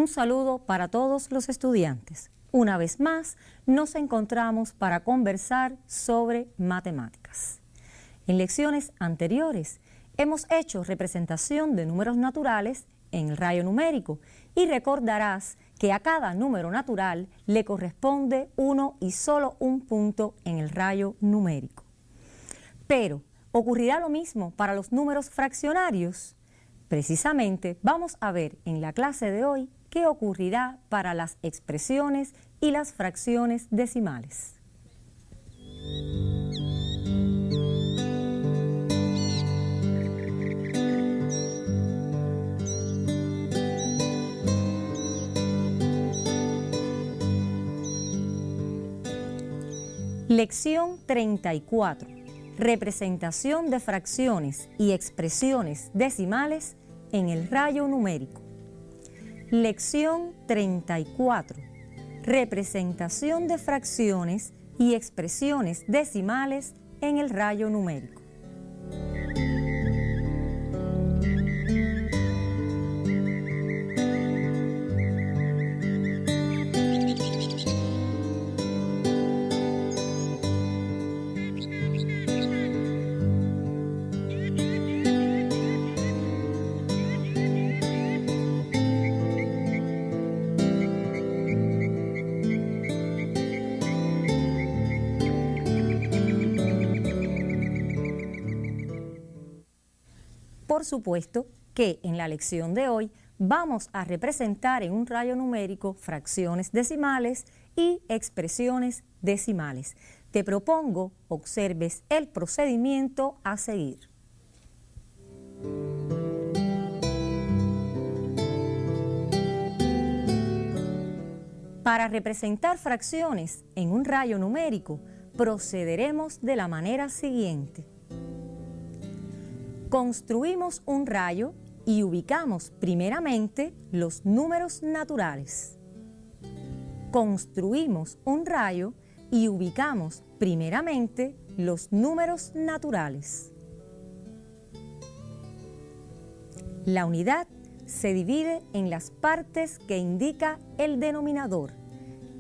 Un saludo para todos los estudiantes. Una vez más, nos encontramos para conversar sobre matemáticas. En lecciones anteriores, hemos hecho representación de números naturales en el rayo numérico y recordarás que a cada número natural le corresponde uno y solo un punto en el rayo numérico. Pero, ¿ocurrirá lo mismo para los números fraccionarios? Precisamente vamos a ver en la clase de hoy qué ocurrirá para las expresiones y las fracciones decimales. Lección 34. Representación de fracciones y expresiones decimales en el rayo numérico. Lección 34. Representación de fracciones y expresiones decimales en el rayo numérico. Por supuesto que en la lección de hoy vamos a representar en un rayo numérico fracciones decimales y expresiones decimales. Te propongo observes el procedimiento a seguir. Para representar fracciones en un rayo numérico, procederemos de la manera siguiente. Construimos un rayo y ubicamos primeramente los números naturales. Construimos un rayo y ubicamos primeramente los números naturales. La unidad se divide en las partes que indica el denominador.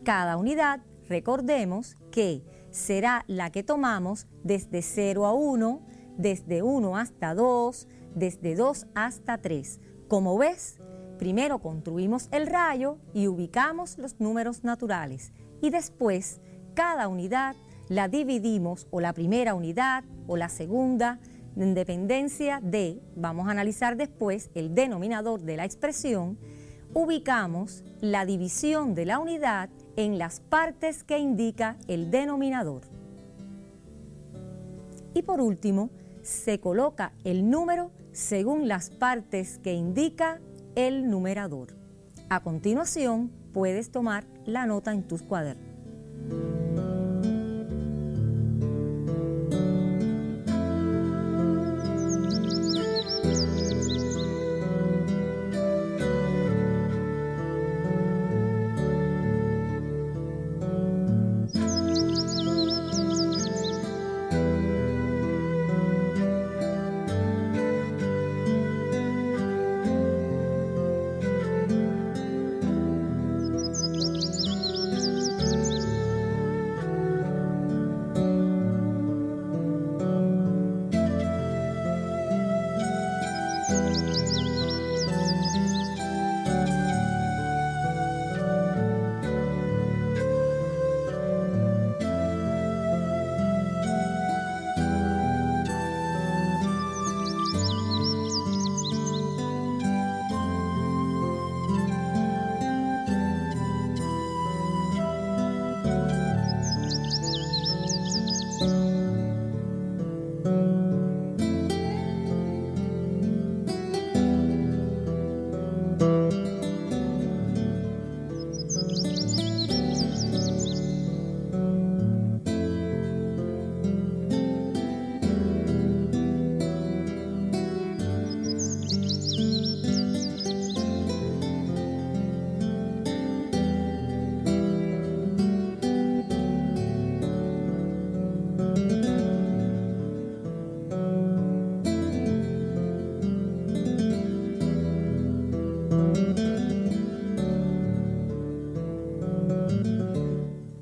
Cada unidad, recordemos que será la que tomamos desde 0 a 1, desde 1 hasta 2, desde 2 hasta 3. Como ves, primero construimos el rayo y ubicamos los números naturales y después cada unidad la dividimos, o la primera unidad o la segunda, en dependencia de, vamos a analizar después el denominador de la expresión, ubicamos la división de la unidad en las partes que indica el denominador. Y por último, se coloca el número según las partes que indica el numerador. A continuación, puedes tomar la nota en tus cuadernos.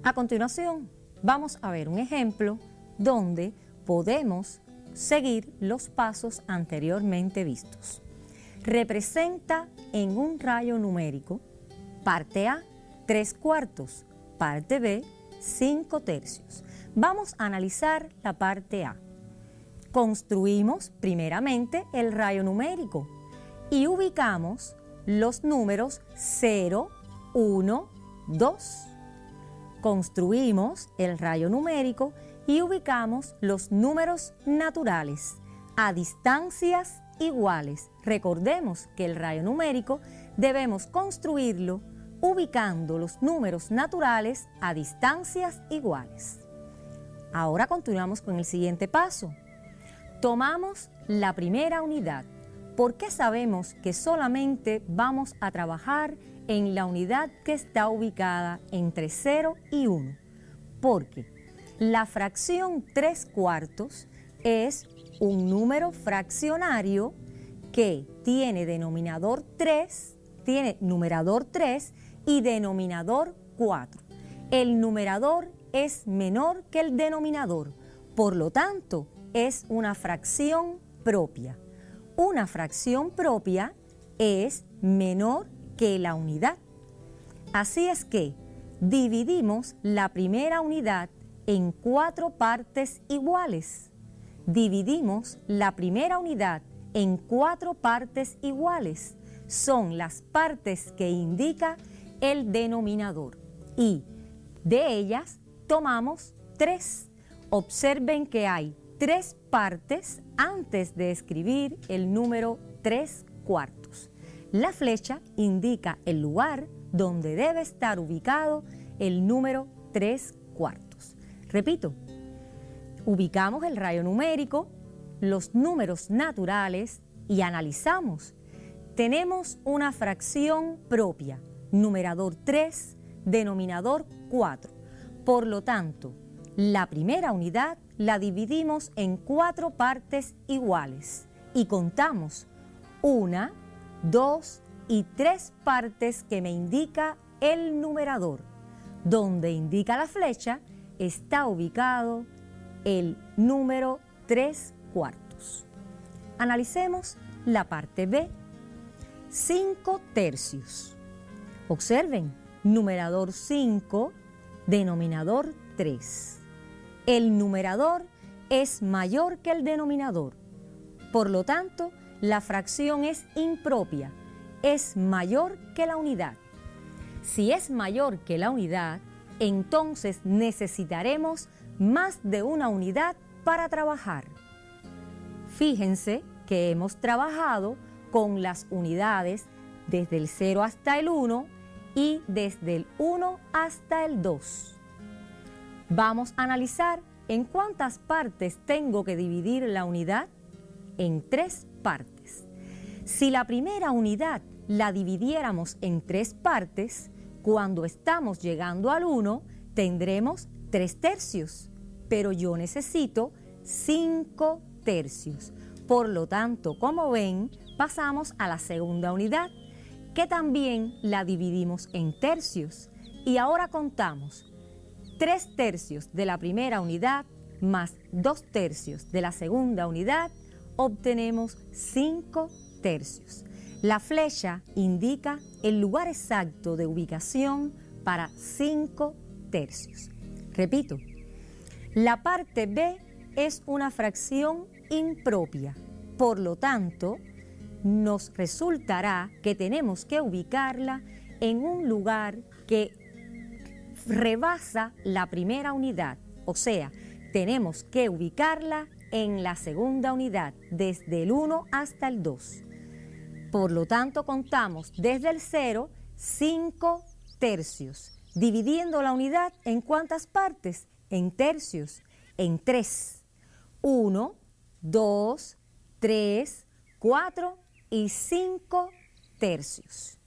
A continuación, vamos a ver un ejemplo donde podemos seguir los pasos anteriormente vistos. Representa en un rayo numérico, parte A, 3/4, parte B, 5/3. Vamos a analizar la parte A. Construimos primeramente el rayo numérico y ubicamos los números 0, 1, 2. Construimos el rayo numérico y ubicamos los números naturales a distancias iguales. Recordemos que el rayo numérico debemos construirlo ubicando los números naturales a distancias iguales. Ahora continuamos con el siguiente paso. Tomamos la primera unidad. ¿Por qué sabemos que solamente vamos a trabajar en la unidad que está ubicada entre 0 y 1? Porque la fracción 3/4 es un número fraccionario que tiene denominador 3, tiene numerador 3 y denominador 4. El numerador es menor que el denominador, por lo tanto, es una fracción propia. Una fracción propia es menor que la unidad. Así es que dividimos la primera unidad en 4 partes iguales. Dividimos la primera unidad en 4 partes iguales. Son las partes que indica el denominador. Y de ellas tomamos 3. Observen que hay 3 partes antes de escribir el número 3/4. La flecha indica el lugar donde debe estar ubicado el número 3/4. Repito, ubicamos el rayo numérico, los números naturales y analizamos. Tenemos una fracción propia, numerador 3, denominador 4. Por lo tanto, la primera unidad la dividimos en 4 partes iguales y contamos 1, 2 y 3 partes que me indica el numerador. Donde indica la flecha está ubicado el número 3/4. Analicemos la parte B. 5/3. Observen, numerador 5, denominador 3. El numerador es mayor que el denominador. Por lo tanto, la fracción es impropia, es mayor que la unidad. Si es mayor que la unidad, entonces necesitaremos más de una unidad para trabajar. Fíjense que hemos trabajado con las unidades desde el 0 hasta el 1 y desde el 1 hasta el 2. Vamos a analizar en cuántas partes tengo que dividir la unidad. En 3 partes. Si la primera unidad la dividiéramos en 3 partes, cuando estamos llegando al 1, tendremos 3/3, pero yo necesito 5/3. Por lo tanto, como ven, pasamos a la segunda unidad, que también la dividimos en tercios. Y ahora contamos 3/3 de la primera unidad más 2/3 de la segunda unidad, obtenemos 5/3. La flecha indica el lugar exacto de ubicación para 5/3. Repito, la parte B es una fracción impropia. Por lo tanto, nos resultará que tenemos que ubicarla en un lugar que rebasa la primera unidad. O sea, tenemos que ubicarla en la segunda unidad, desde el 1 hasta el 2. Por lo tanto, contamos desde el 0, 5/3. Dividiendo la unidad, ¿en cuántas partes? En tercios, en 3. 1, 2, 3, 4 y 5/3.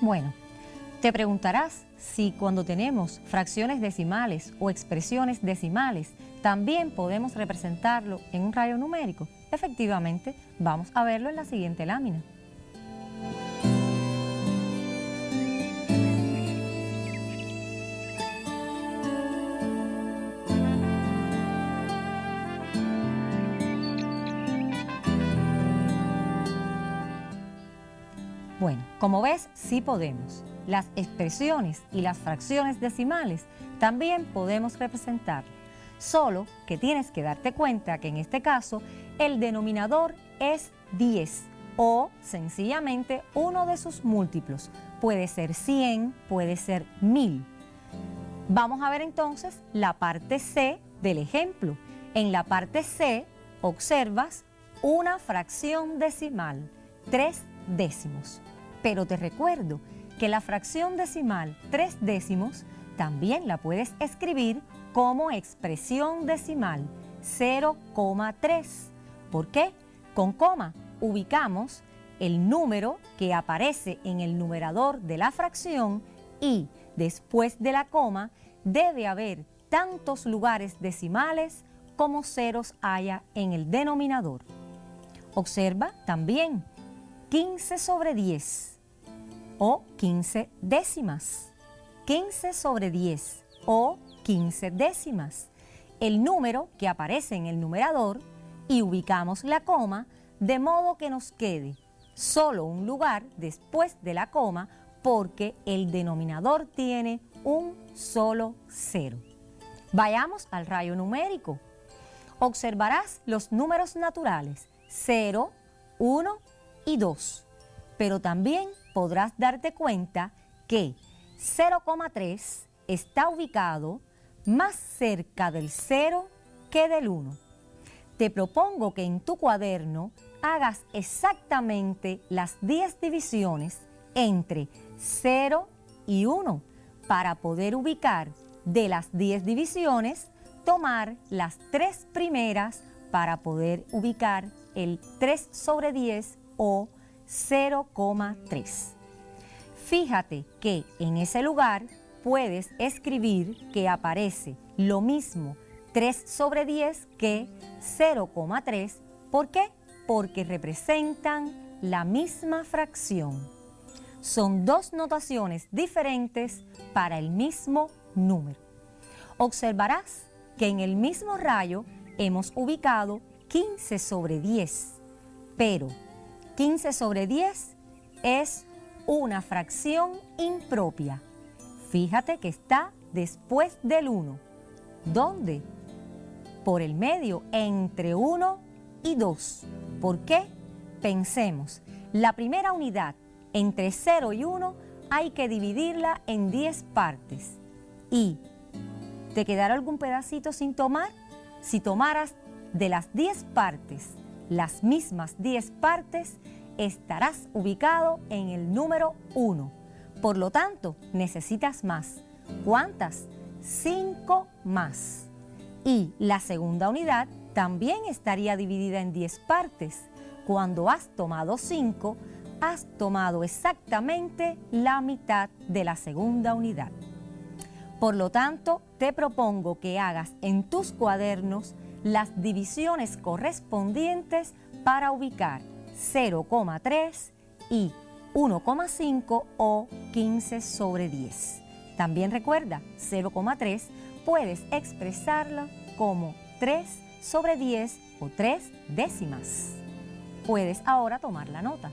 Bueno, te preguntarás si cuando tenemos fracciones decimales o expresiones decimales, también podemos representarlo en un rayo numérico. Efectivamente, vamos a verlo en la siguiente lámina. Bueno, como ves, sí podemos. Las expresiones y las fracciones decimales también podemos representarlas. Solo que tienes que darte cuenta que en este caso el denominador es 10 o sencillamente uno de sus múltiplos. Puede ser 100, puede ser 1000. Vamos a ver entonces la parte C del ejemplo. En la parte C observas una fracción decimal, 3 décimos. Pero te recuerdo que la fracción decimal 3 décimos también la puedes escribir como expresión decimal 0,3. ¿Por qué? Con coma ubicamos el número que aparece en el numerador de la fracción y después de la coma debe haber tantos lugares decimales como ceros haya en el denominador. Observa también 15 sobre 10 o 15 décimas. 15 sobre 10 o 15 décimas. El número que aparece en el numerador y ubicamos la coma de modo que nos quede solo un lugar después de la coma porque el denominador tiene un solo cero. Vayamos al rayo numérico. Observarás los números naturales 0, 1 y 2, pero también podrás darte cuenta que 0,3 está ubicado más cerca del 0 que del 1. Te propongo que en tu cuaderno hagas exactamente las 10 divisiones entre 0 y 1 para poder ubicar de las 10 divisiones, tomar las 3 primeras para poder ubicar el 3 sobre 10 o 0,3. Fíjate que en ese lugar puedes escribir que aparece lo mismo 3 sobre 10 que 0,3. ¿Por qué? Porque representan la misma fracción. Son dos notaciones diferentes para el mismo número. Observarás que en el mismo rayo hemos ubicado 15 sobre 10, pero 15 sobre 10 es una fracción impropia. Fíjate que está después del 1. ¿Dónde? Por el medio, entre 1 y 2. ¿Por qué? Pensemos, la primera unidad entre 0 y 1 hay que dividirla en 10 partes. ¿Y te quedará algún pedacito sin tomar? Si tomaras de las 10 partes, las mismas 10 partes, estarás ubicado en el número 1. Por lo tanto, necesitas más. ¿Cuántas? 5 más. Y la segunda unidad también estaría dividida en 10 partes. Cuando has tomado 5, has tomado exactamente la mitad de la segunda unidad. Por lo tanto, te propongo que hagas en tus cuadernos las divisiones correspondientes para ubicar 0,3 y 1,5 o 15 sobre 10. También recuerda, 0,3 puedes expresarlo como 3 sobre 10 o 3 décimas. Puedes ahora tomar la nota.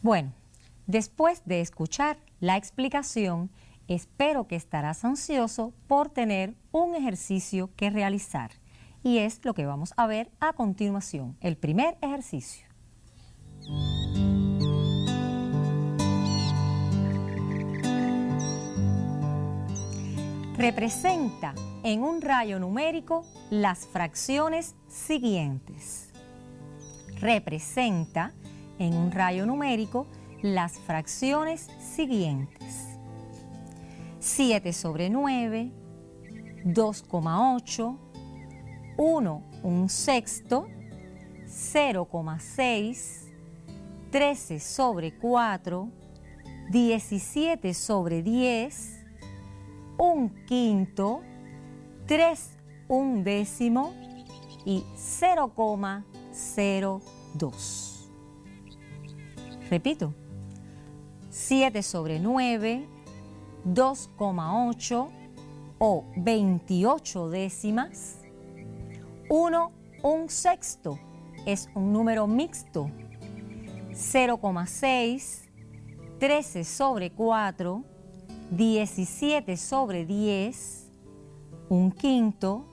Bueno, después de escuchar la explicación, espero que estarás ansioso por tener un ejercicio que realizar. Y es lo que vamos a ver a continuación, el primer ejercicio. Representa en un rayo numérico las fracciones siguientes. Representa en un rayo numérico las fracciones siguientes. 7 sobre 9, 2,8, 1 un sexto, 0,6, 13 sobre 4, 17 sobre 10, un quinto, 3 un décimo y 0,02. Repito, 7 sobre 9, 2,8 o 28 décimas. 1 un sexto es un número mixto. 0,6, 13 sobre 4, 17 sobre 10, un quinto,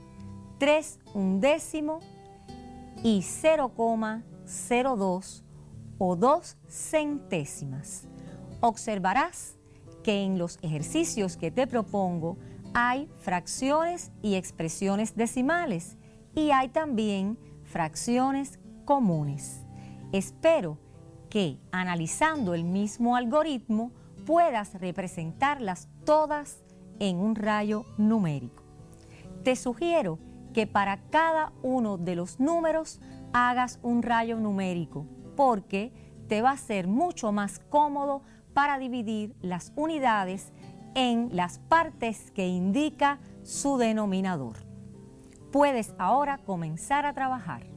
3 un décimo y 0,02 o 2 centésimas. Observarás que en los ejercicios que te propongo hay fracciones y expresiones decimales y hay también fracciones comunes. Espero que analizando el mismo algoritmo puedas representarlas todas en un rayo numérico. Te sugiero que para cada uno de los números hagas un rayo numérico porque te va a ser mucho más cómodo para dividir las unidades en las partes que indica su denominador. Puedes ahora comenzar a trabajar.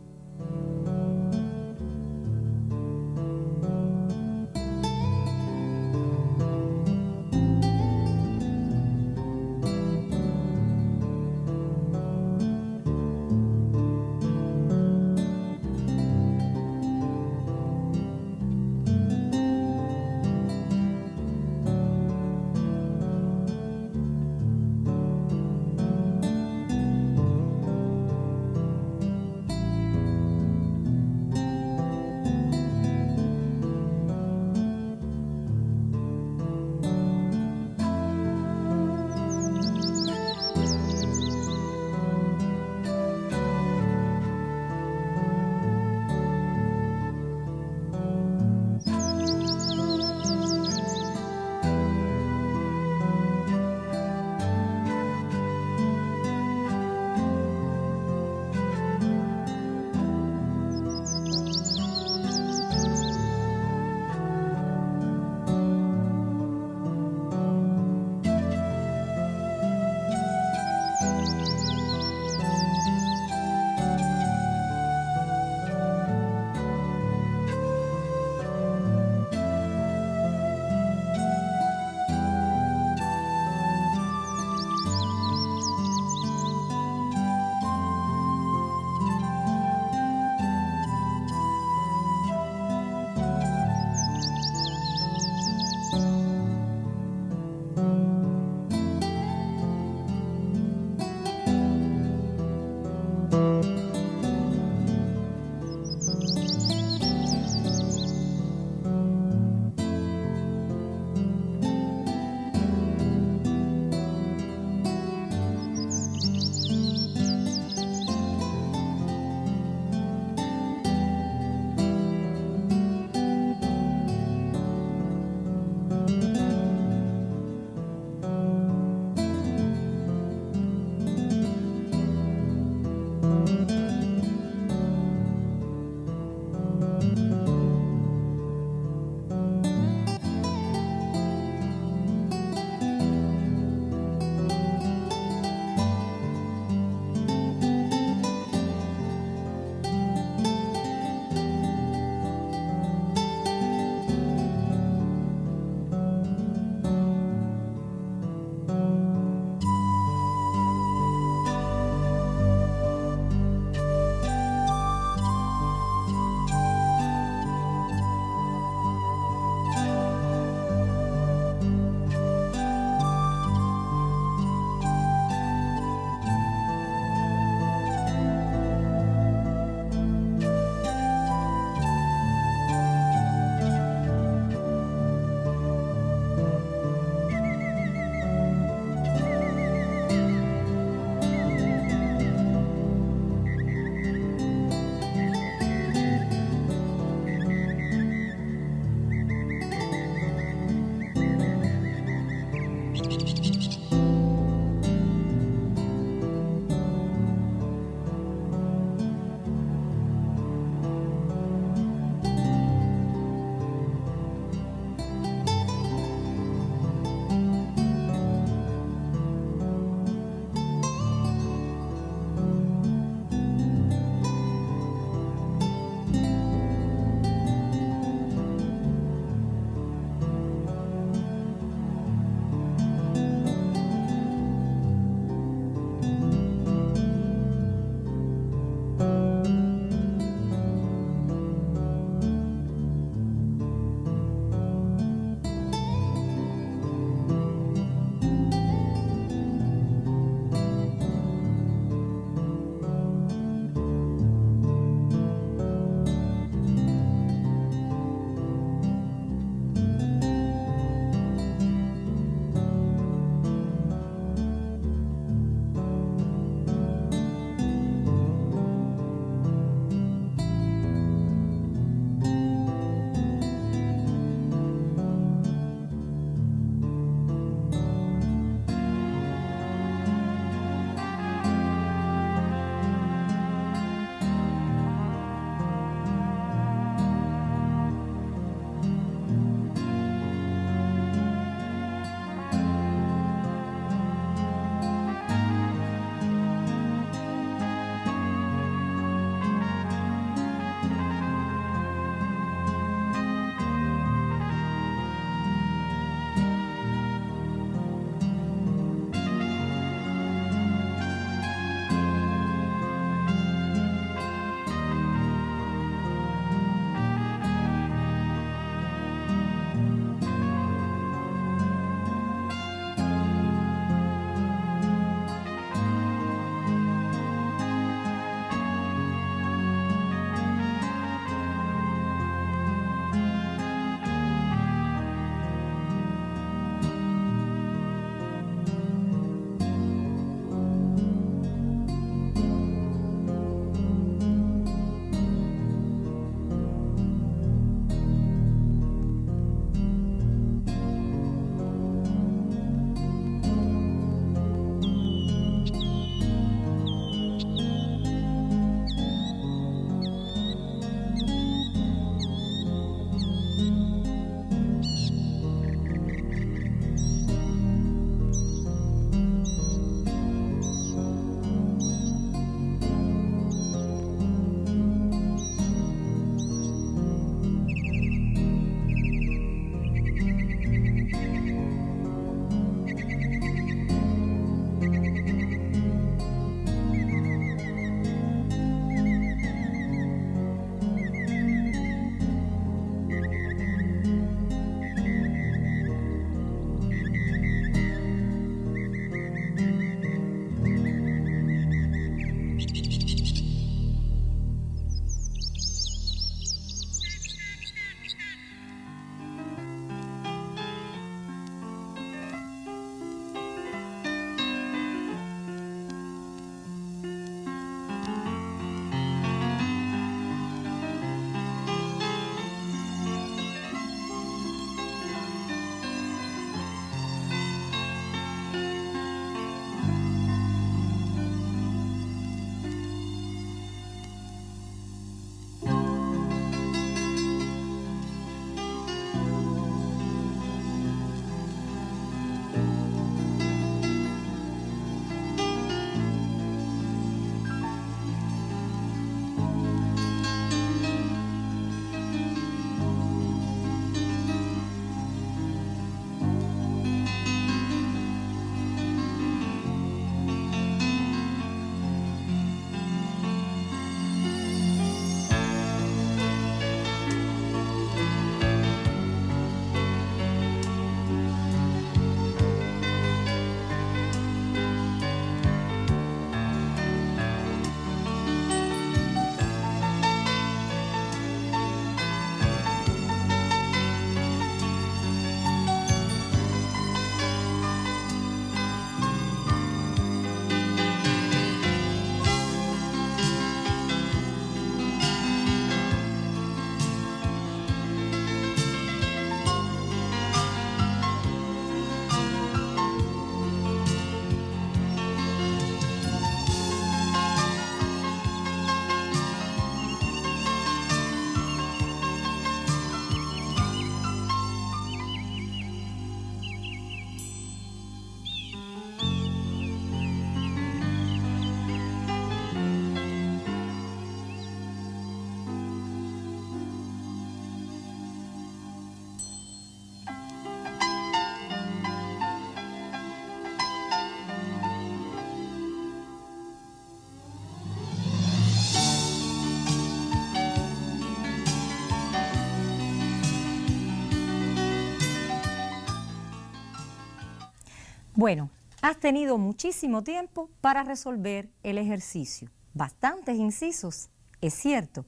Bueno, has tenido muchísimo tiempo para resolver el ejercicio. Bastantes incisos, es cierto,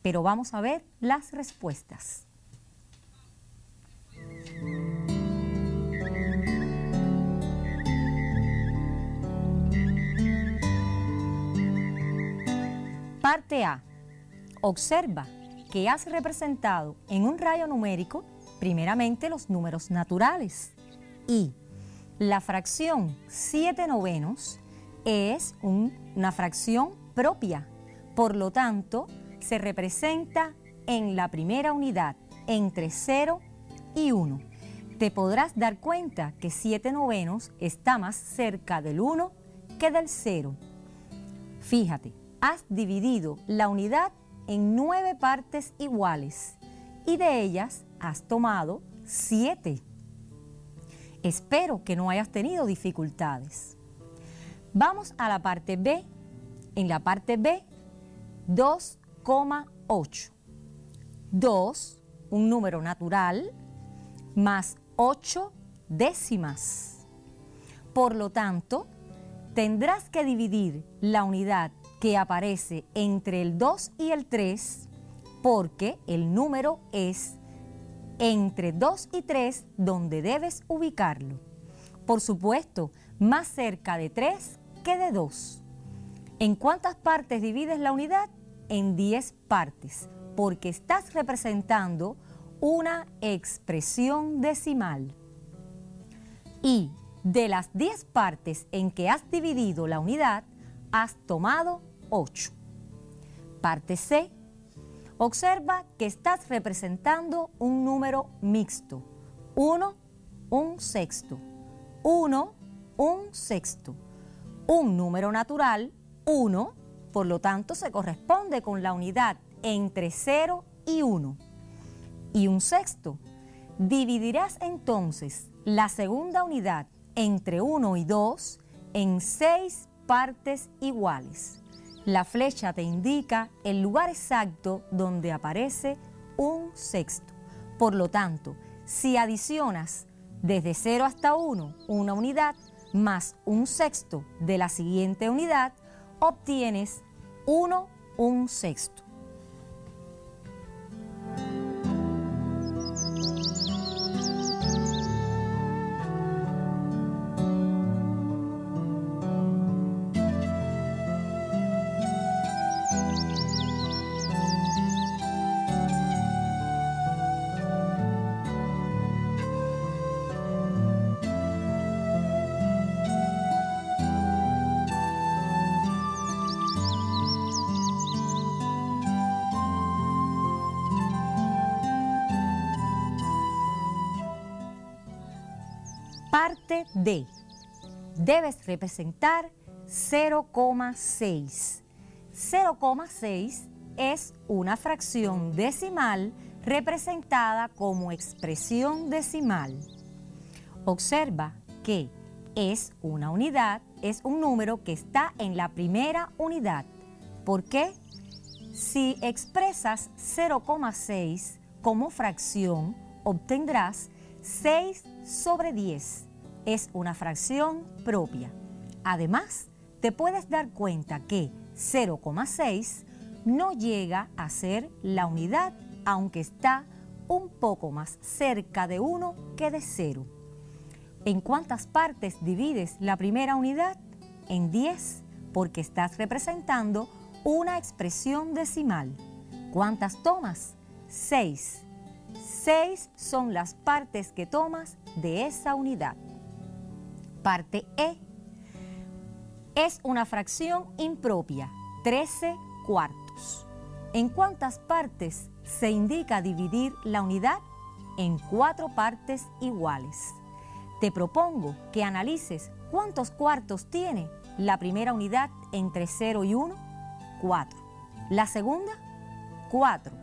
pero vamos a ver las respuestas. Parte A. Observa que has representado en un rayo numérico primeramente los números naturales y la fracción 7/9 es una fracción propia, por lo tanto se representa en la primera unidad entre 0 y 1. Te podrás dar cuenta que 7/9 está más cerca del 1 que del 0. Fíjate, has dividido la unidad en 9 partes iguales y de ellas has tomado 7. Espero que no hayas tenido dificultades. Vamos a la parte B. En la parte B, 2,8. 2, un número natural, más 8 décimas. Por lo tanto, tendrás que dividir la unidad que aparece entre el 2 y el 3 porque el número es entre 2 y 3 donde debes ubicarlo. Por supuesto, más cerca de 3 que de 2. ¿En cuántas partes divides la unidad? En 10 partes, porque estás representando una expresión decimal. Y de las 10 partes en que has dividido la unidad, has tomado 8. Parte C. Observa que estás representando un número mixto. 1, 1/6. 1, 1/6. Un número natural, 1, por lo tanto se corresponde con la unidad entre 0 y 1. Y 1/6. Dividirás entonces la segunda unidad entre 1 y 2 en 6 partes iguales. La flecha te indica el lugar exacto donde aparece 1/6. Por lo tanto, si adicionas desde 0 hasta 1 una unidad más 1/6 de la siguiente unidad, obtienes 1, 1/6. Parte D. Debes representar 0,6. 0,6 es una fracción decimal representada como expresión decimal. Observa que es una unidad, es un número que está en la primera unidad. ¿Por qué? Si expresas 0,6 como fracción, obtendrás 6/10. Es una fracción propia. Además, te puedes dar cuenta que 0,6 no llega a ser la unidad, aunque está un poco más cerca de 1 que de 0. ¿En cuántas partes divides la primera unidad? En 10, porque estás representando una expresión decimal. ¿Cuántas tomas? 6. 6 son las partes que tomas de esa unidad. Parte E. Es una fracción impropia, 13/4. ¿En cuántas partes se indica dividir la unidad? En 4 partes iguales. Te propongo que analices cuántos cuartos tiene la primera unidad entre 0 y 1, 4. La segunda, 4.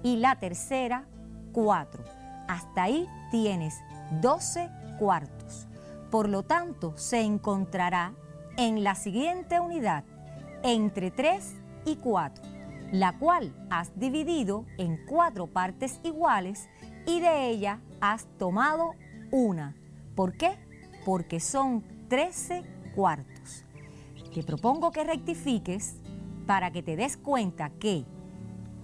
Y la tercera, 4. Hasta ahí tienes 12 cuartos. Por lo tanto, se encontrará en la siguiente unidad entre 3 y 4, la cual has dividido en 4 partes iguales y de ella has tomado una. ¿Por qué? porque son 13 cuartos. Te propongo que rectifiques para que te des cuenta que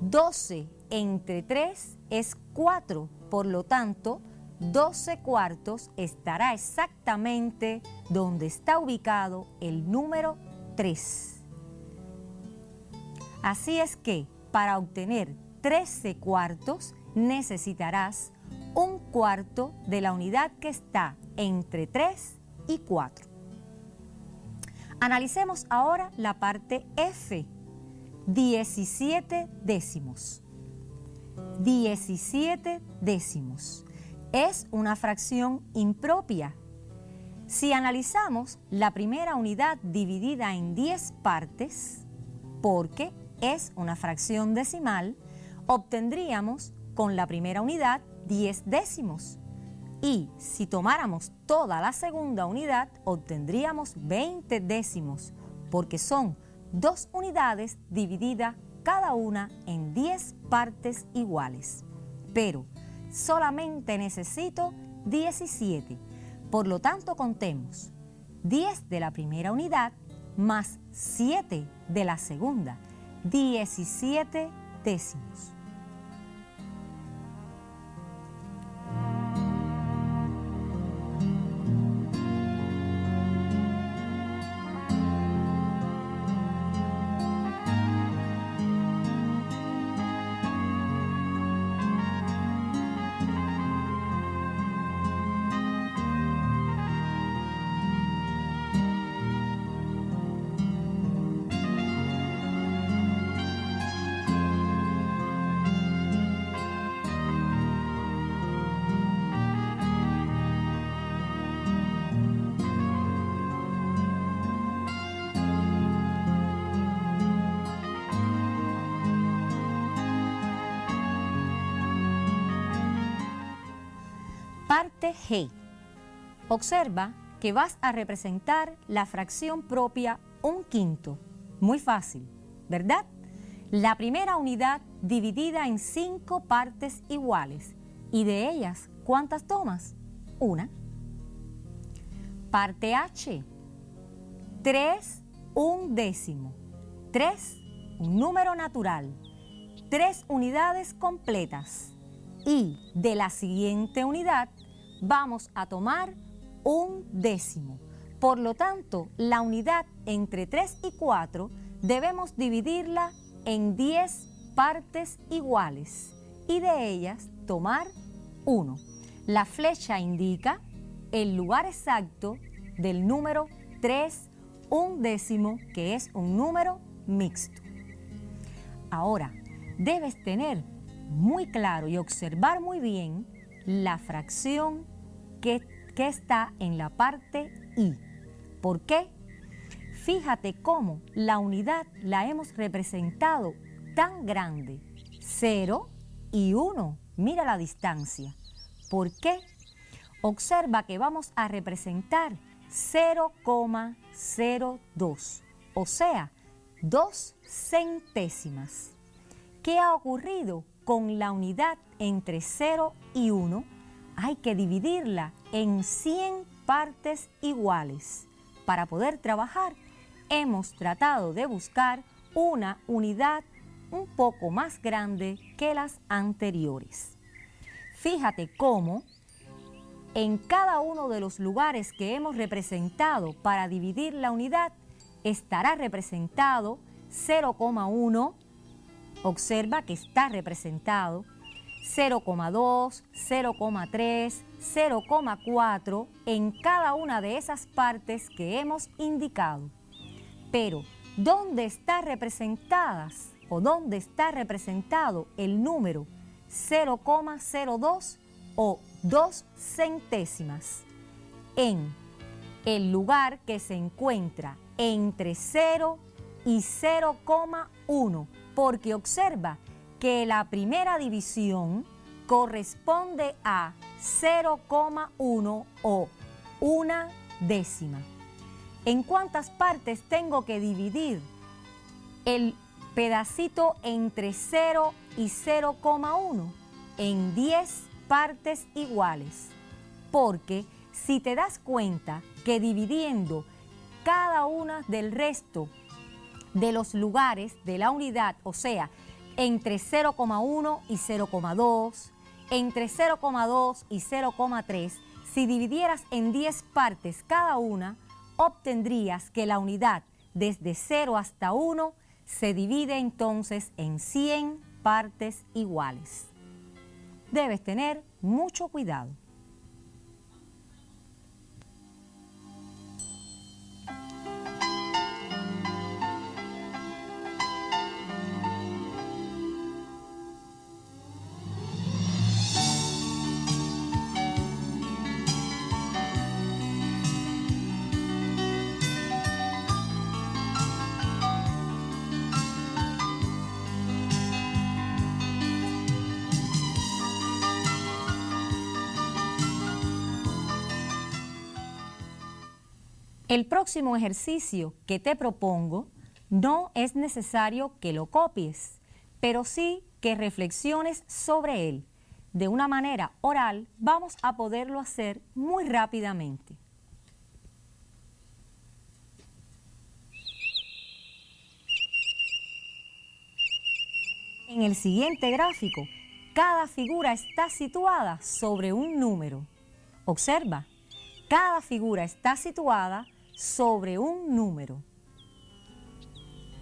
12 entre 3 es 4, por lo tanto, 12 cuartos estará exactamente donde está ubicado el número 3. Así es que, para obtener 13 cuartos, necesitarás un cuarto de la unidad que está entre 3 y 4. Analicemos ahora la parte F, 17 décimos. 17 décimos es una fracción impropia. Si analizamos la primera unidad dividida en 10 partes, porque es una fracción decimal, obtendríamos con la primera unidad 10 décimos. Y si tomáramos toda la segunda unidad, obtendríamos 20 décimos, porque son 2 unidades divididas cada una en 10 partes iguales. Pero solamente necesito 17. Por lo tanto, contemos 10 de la primera unidad más 7 de la segunda, 17 décimos. Parte G. Observa que vas a representar la fracción propia 1/5. Muy fácil, ¿verdad? La primera unidad dividida en 5 partes iguales. ¿Y de ellas cuántas tomas? Una. Parte H. 3 1/10. 3, un número natural. 3 unidades completas. Y de la siguiente unidad vamos a tomar 1/10. Por lo tanto, la unidad entre 3 y 4 debemos dividirla en 10 partes iguales y de ellas tomar 1. La flecha indica el lugar exacto del número 3 1/10, que es un número mixto. Ahora, debes tener muy claro y observar muy bien la fracción que está en la parte I. ¿Por qué? Fíjate cómo la unidad la hemos representado tan grande, 0 y 1. Mira la distancia. ¿Por qué? Observa que vamos a representar 0,02, o sea, 2 centésimas. ¿Qué ha ocurrido con la unidad entre 0 y 1? Hay que dividirla en 100 partes iguales. Para poder trabajar, hemos tratado de buscar una unidad un poco más grande que las anteriores. Fíjate cómo en cada uno de los lugares que hemos representado para dividir la unidad estará representado 0,1. Observa que está representado 0,2, 0,3, 0,4 en cada una de esas partes que hemos indicado. Pero, ¿dónde está representadas o dónde está representado el número 0,02 o 2 centésimas? En el lugar que se encuentra entre 0 y 0,1. Porque observa que la primera división corresponde a 0,1 o 1/10. ¿En cuántas partes tengo que dividir el pedacito entre 0 y 0,1? En 10 partes iguales. Porque si te das cuenta que dividiendo cada una del resto de los lugares de la unidad, o sea, entre 0,1 y 0,2, entre 0,2 y 0,3, si dividieras en 10 partes cada una, obtendrías que la unidad desde 0 hasta 1 se divide entonces en 100 partes iguales. Debes tener mucho cuidado. El próximo ejercicio que te propongo no es necesario que lo copies, pero sí que reflexiones sobre él. De una manera oral vamos a poderlo hacer muy rápidamente. En el siguiente gráfico, cada figura está situada sobre un número. Observa, cada figura está situada sobre un número.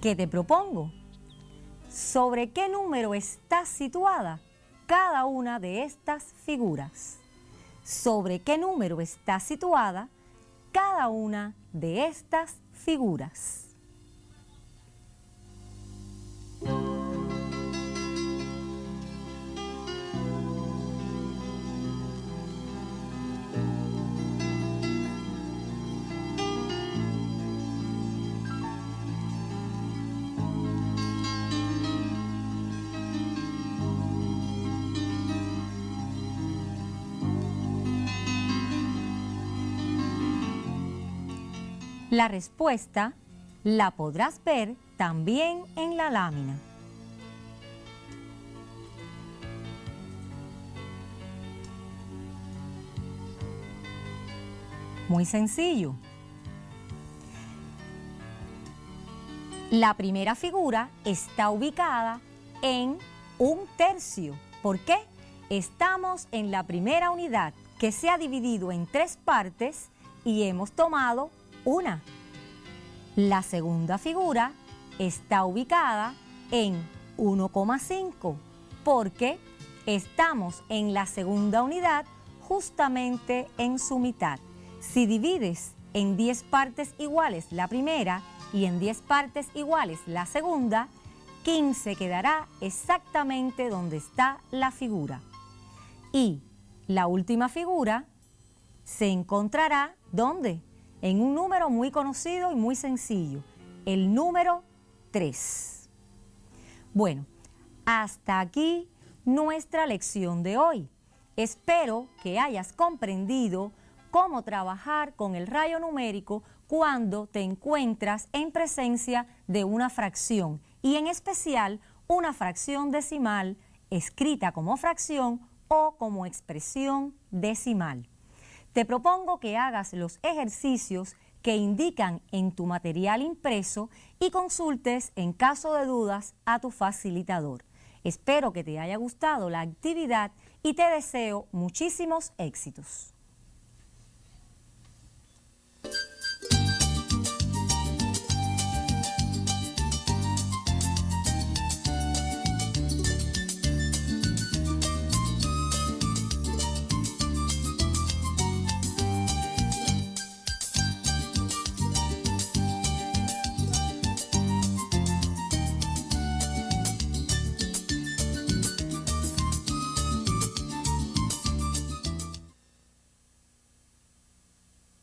¿Qué te propongo? ¿Sobre qué número está situada cada una de estas figuras? ¿Sobre qué número está situada cada una de estas figuras? La respuesta la podrás ver también en la lámina. Muy sencillo. La primera figura está ubicada en 1/3. ¿Por qué? Estamos en la primera unidad que se ha dividido en 3 partes y hemos tomado una. La segunda figura está ubicada en 1,5 porque estamos en la segunda unidad justamente en su mitad. Si divides en 10 partes iguales la primera y en 10 partes iguales la segunda, 15 quedará exactamente donde está la figura. Y la última figura se encontrará ¿dónde? En un número muy conocido y muy sencillo, el número 3. Bueno, hasta aquí nuestra lección de hoy. Espero que hayas comprendido cómo trabajar con el rayo numérico cuando te encuentras en presencia de una fracción y en especial una fracción decimal escrita como fracción o como expresión decimal. Te propongo que hagas los ejercicios que indican en tu material impreso y consultes en caso de dudas a tu facilitador. Espero que te haya gustado la actividad y te deseo muchísimos éxitos.